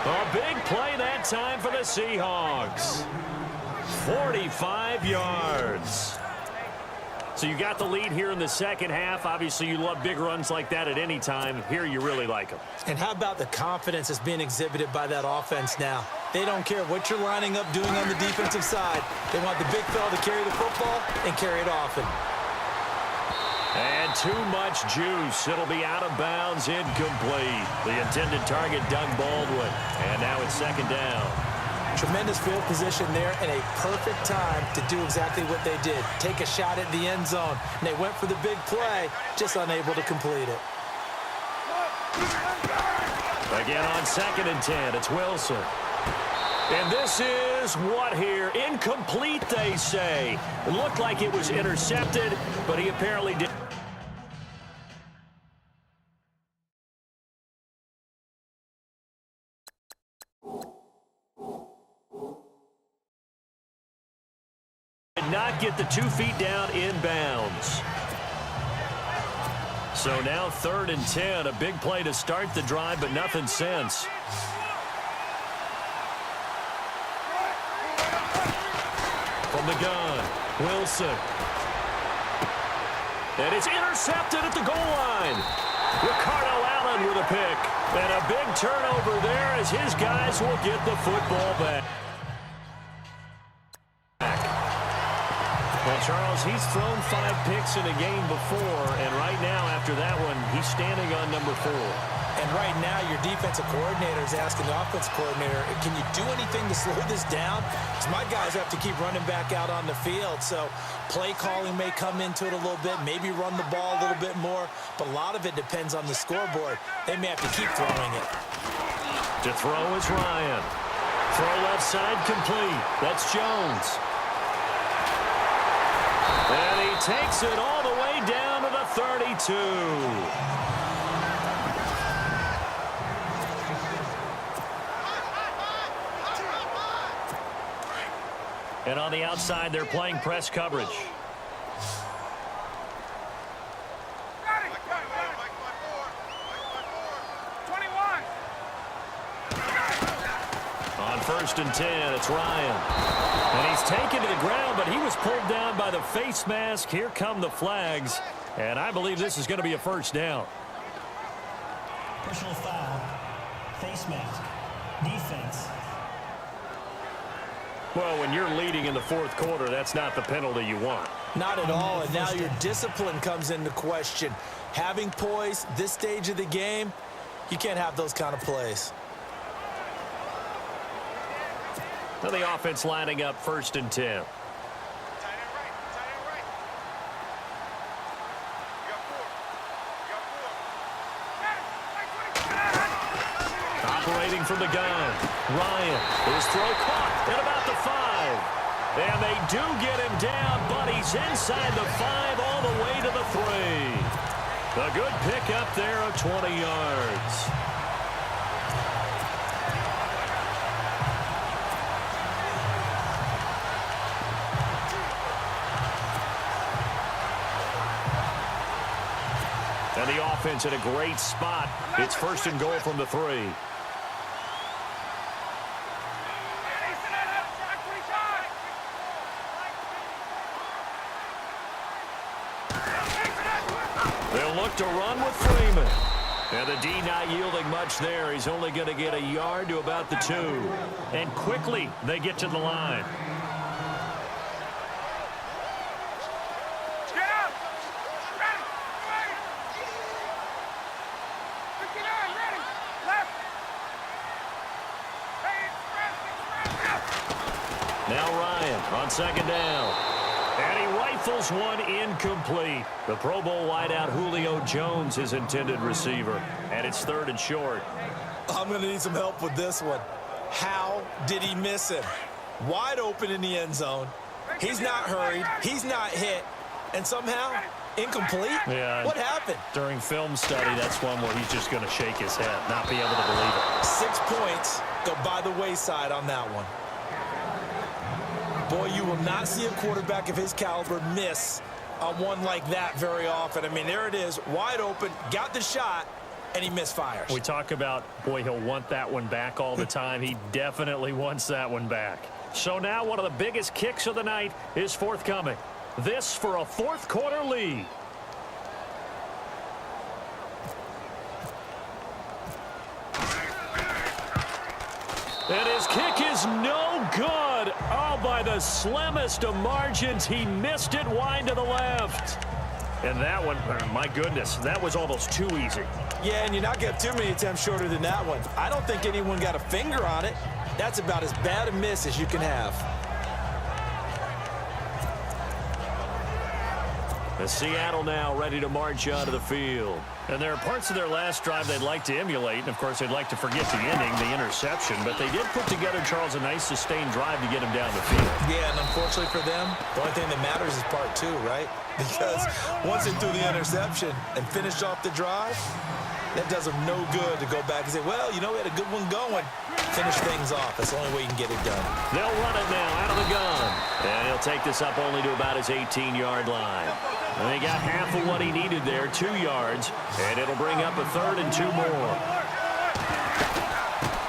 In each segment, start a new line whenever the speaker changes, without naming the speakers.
A big play that time for the Seahawks. 45 yards. So you got the lead here in the second half. Obviously, you love big runs like that at any time. Here, you really like them.
And how about the confidence that's being exhibited by that offense now? They don't care what you're lining up doing on the defensive side. They want the big fella to carry the football and carry it often.
And too much juice. It'll be out of bounds, incomplete. The intended target, Doug Baldwin. And now it's second down.
Tremendous field position there and a perfect time to do exactly what they did. Take a shot at the end zone. And they went for the big play, just unable to complete it.
Again on 2nd and 10, it's Wilson. And this is what here? Incomplete, they say. It looked like it was intercepted, but he apparently did. Did not get the 2 feet down in bounds. So now 3rd and 10, a big play to start the drive, but nothing since. From the gun, Wilson. And it's intercepted at the goal line. Ricardo Allen with a pick. And a big turnover there as his guys will get the football back. Well, Charles, he's thrown 5 picks in a game before, and right now, after that one, he's standing on number 4.
And right now, your defensive coordinator is asking the offensive coordinator, can you do anything to slow this down? Because my guys have to keep running back out on the field, so play calling may come into it a little bit, maybe run the ball a little bit more, but a lot of it depends on the scoreboard. They may have to keep throwing it.
To throw is Ryan. Throw left side complete. That's Jones. And he takes it all the way down to the 32. And on the outside, they're playing press coverage. On 1st and 10, it's Ryan. And he's taken to the ground, but he was pulled down by the face mask. Here come the flags. And I believe this is going to be a first down.
Personal foul, face mask, defense.
Well, when you're leading in the 4th quarter, that's not the penalty you want.
Not at all, and now your discipline comes into question. Having poise this stage of the game, you can't have those kind of plays.
Now the offense lining up 1st and 10. Operating from the gun. Ryan, his throw caught at about the 5. And they do get him down, but he's inside the 5 all the way to the 3. A good pick up there of 20 yards. And the offense in a great spot. It's 1st and goal from the 3. They'll look to run with Freeman. And the D not yielding much there. He's only going to get a yard to about the 2. And quickly they get to the line. Now Ryan on 2nd down. And he rifles one incomplete. The Pro Bowl wideout Julio Jones, his intended receiver. And it's 3rd and short.
I'm going to need some help with this one. How did he miss him? Wide open in the end zone. He's not hurried. He's not hit. And somehow, incomplete?
Yeah.
What happened?
During film study, that's one where he's just going to shake his head, not be able to believe it.
6 points go by the wayside on that one. Boy, you will not see a quarterback of his caliber miss on one like that very often. I mean, there it is, wide open, got the shot, and he misfires.
We talk about, boy, he'll want that one back all the time. He definitely wants that one back. So now one of the biggest kicks of the night is forthcoming. This for a fourth quarter lead. And his kick is no good. Oh, by the slimmest of margins, he missed it wide to the left. And that one, my goodness, that was almost too easy.
Yeah, and you're not going to have too many attempts shorter than that one. I don't think anyone got a finger on it. That's about as bad a miss as you can have.
The Seattle now ready to march onto the field. And there are parts of their last drive they'd like to emulate. And, of course, they'd like to forget the ending, the interception. But they did put together, Charles, a nice sustained drive to get him down the field.
Yeah, and unfortunately for them, the only thing that matters is part two, right? Because once they threw the interception and finished off the drive, that does them no good to go back and say, well, you know, we had a good one going. Finish things off. That's the only way you can get it done.
They'll run it now out of the gun. And he'll take this up only to about his 18-yard line. And they got half of what he needed there, 2 yards. And it'll bring up a 3rd and 2 more.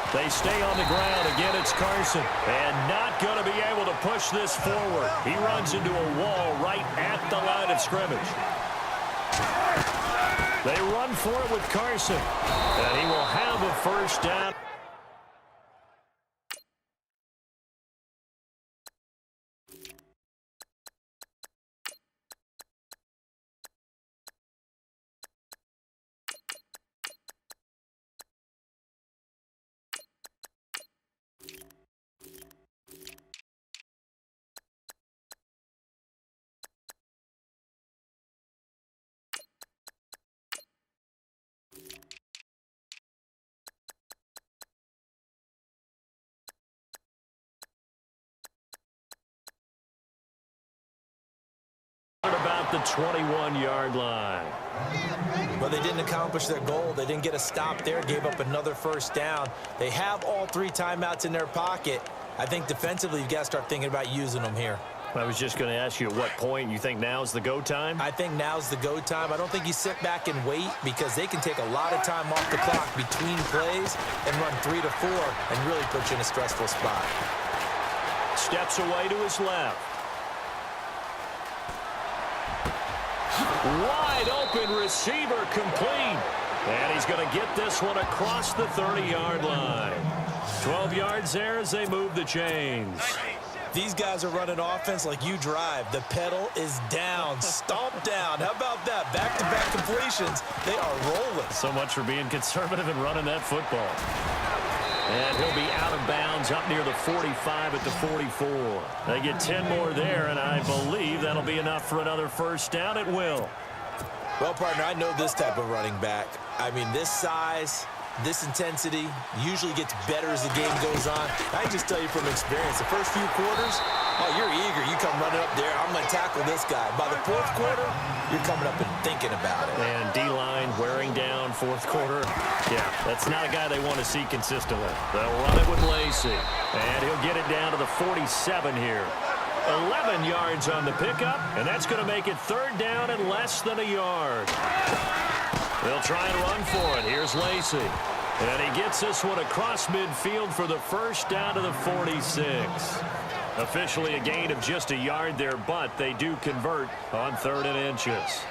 They stay on the ground. Again, it's Carson. And not going to be able to push this forward. He runs into a wall right at the line of scrimmage. They run for it with Carson. And he will have a first down. About the 21-yard line.
Well, they didn't accomplish their goal. They didn't get a stop there, gave up another first down. They have all 3 timeouts in their pocket. I think defensively, you've got to start thinking about using them here.
I was just going to ask you at what point you think now's the go time?
I think now's the go time. I don't think you sit back and wait because they can take a lot of time off the clock between plays and run 3 to 4 and really put you in a stressful spot.
Steps away to his left. Wide open receiver complete. And he's going to get this one across the 30-yard line. 12 yards there as they move the chains.
These guys are running offense like you drive. The pedal is down, stomped down. How about that? Back-to-back completions. They are rolling.
So much for being conservative and running that football. And he'll be out of bounds up near the 45 at the 44. They get 10 more there, and I believe that'll be enough for another first down. It will.
Well, partner, I know this type of running back. I mean, this size, this intensity usually gets better as the game goes on. I can just tell you from experience, the first few quarters, oh, you're eager. You come running up there. I'm going to tackle this guy. By the 4th quarter, you're coming up and thinking about it.
And D-line wearing down 4th quarter. Yeah, that's not a guy they want to see consistently. They'll run it with Lacey. And he'll get it down to the 47 here. 11 yards on the pickup, and that's going to make it 3rd down and less than a yard. They'll try and run for it. Here's Lacey. And he gets this one across midfield for the first down to the 46. Officially a gain of just a yard there, but they do convert on 3rd and inches.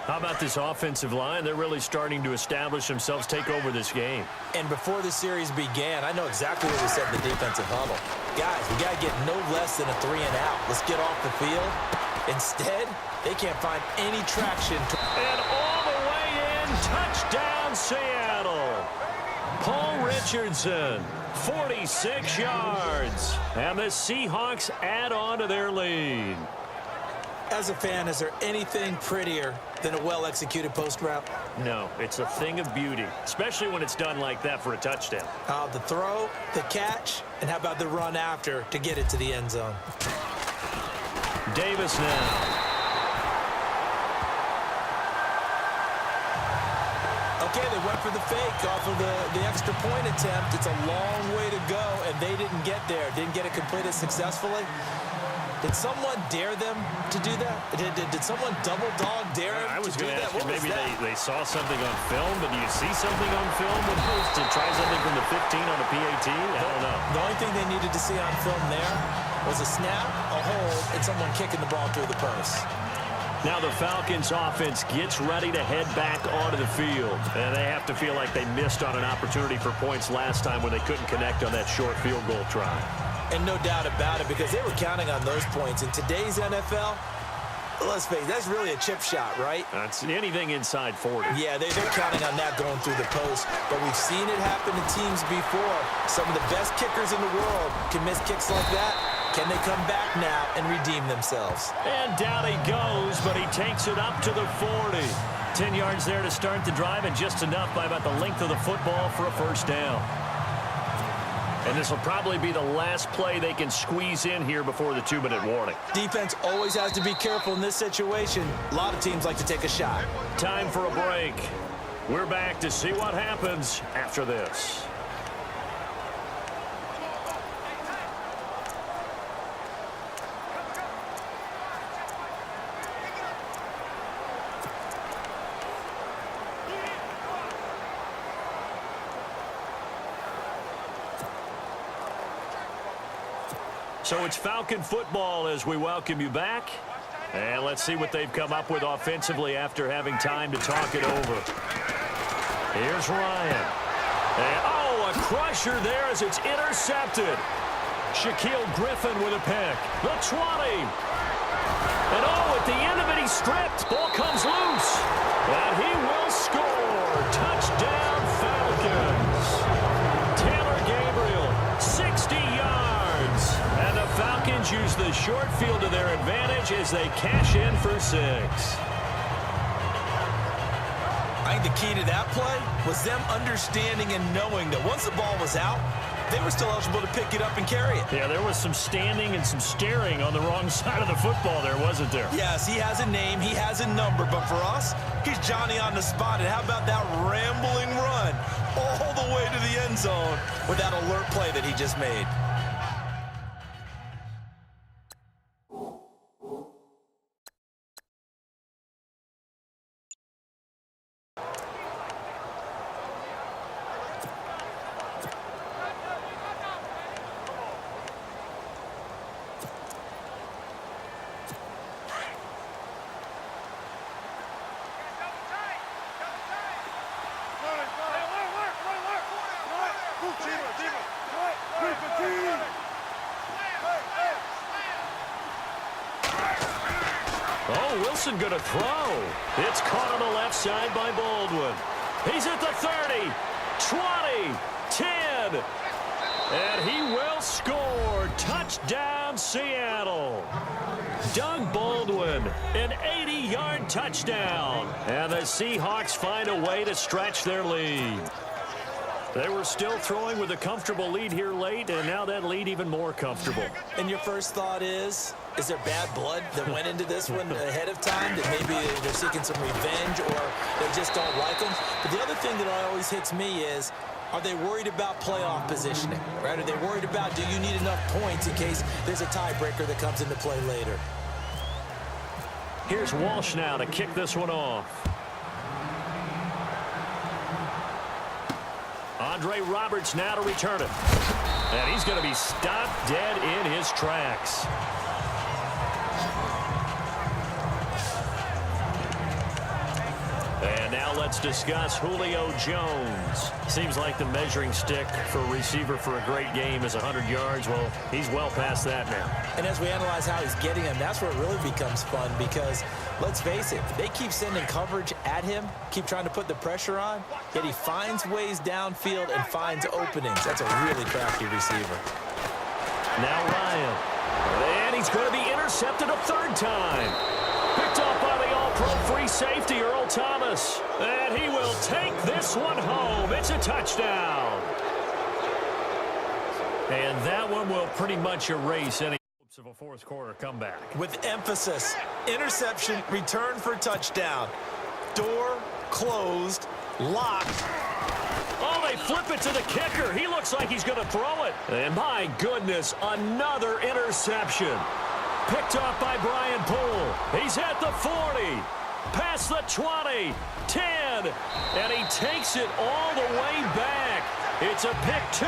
How about this offensive line? They're really starting to establish themselves, take over this game.
And before the series began, I know exactly what we said in the defensive huddle. Guys, we got to get no less than a 3 and out. Let's get off the field. Instead, they can't find any traction.
And all the way in, touchdown Seattle. Paul Richardson, 46 yards. And the Seahawks add on to their lead.
As a fan, is there anything prettier than a well-executed post route?
No, it's a thing of beauty, especially when it's done like that for a touchdown.
The throw, the catch, and how about the run after to get it to the end zone?
Davis now.
Okay, they went for the fake off of the extra point attempt. It's a long way to go, and they didn't get there. Didn't get it completed successfully. Did someone dare them to do that? Did someone double dog dare him
I was
to do
going to
that?
ask you,
What was
maybe
that?
they saw something on film, but do you see something on film with those to try something from the 15 on a PAT? I don't know.
The only thing they needed to see on film there was a snap, a hold, and someone kicking the ball through the post.
Now the Falcons offense gets ready to head back onto the field. And they have to feel like they missed on an opportunity for points last time when they couldn't connect on that short field goal try.
And no doubt about it, because they were counting on those points. In today's NFL, let's face it, that's really a chip shot, right?
That's anything inside 40.
Yeah, they're counting on that going through the post. But we've seen it happen to teams before. Some of the best kickers in the world can miss kicks like that. Can they come back now and redeem themselves?
And down he goes, but he takes it up to the 40. 10 yards there to start the drive, and just enough by about the length of the football for a first down. And this will probably be the last play they can squeeze in here before the 2-minute warning.
Defense always has to be careful in this situation. A lot of teams like to take a shot.
Time for a break. We're back to see what happens after this. So it's Falcon football as we welcome you back. And let's see what they've come up with offensively after having time to talk it over. Here's Ryan. And, oh, a crusher there as it's intercepted. Shaquille Griffin with a pick. The 20. And, oh, at the end of it, he's stripped. Ball comes loose. And he will score. Touchdown, Falcons. Taylor Gabriel, 60 yards. And the Falcons use the short field to their advantage as they cash in for 6.
I think the key to that play was them understanding and knowing that once the ball was out, they were still eligible to pick it up and carry it.
Yeah, there was some standing and some staring on the wrong side of the football there, wasn't there?
Yes, he has a name, he has a number, but for us, he's Johnny on the spot. And how about that rambling run all the way to the end zone with that alert play that he just made?
Oh, Wilson going to throw. It's caught on the left side by Baldwin. He's at the 30, 20, 10. And he will score. Touchdown, Seattle. Doug Baldwin, an 80-yard touchdown. And the Seahawks find a way to stretch their lead. They were still throwing with a comfortable lead here late, and now that lead even more comfortable.
And your first thought is there bad blood that went into this one ahead of time, that maybe they're seeking some revenge or they just don't like them? But the other thing that always hits me is, are they worried about playoff positioning, right? Are they worried about, do you need enough points in case there's a tiebreaker that comes into play later?
Here's Walsh now to kick this one off. Andre Roberts now to return it. And he's going to be stopped dead in his tracks. And now let's discuss Julio Jones. Seems like the measuring stick for a receiver for a great game is 100 yards. Well, he's well past that now.
And as we analyze how he's getting them, that's where it really becomes fun because, let's face it, they keep sending coverage at him, keep trying to put the pressure on, yet he finds ways downfield and finds openings. That's a really crafty receiver.
Now Ryan. And he's going to be intercepted a third time. Picked off by the all-pro free safety, Earl Thomas. And he will take this one home. It's a touchdown. And that one will pretty much erase any hopes of a fourth quarter comeback.
With emphasis, interception, return for touchdown. Door closed, locked.
Oh, they flip it to the kicker. He looks like he's going to throw it. And my goodness, another interception. Picked off by Brian Poole. He's at the 40. Past the 20. 10. And he takes it all the way back. It's a pick 2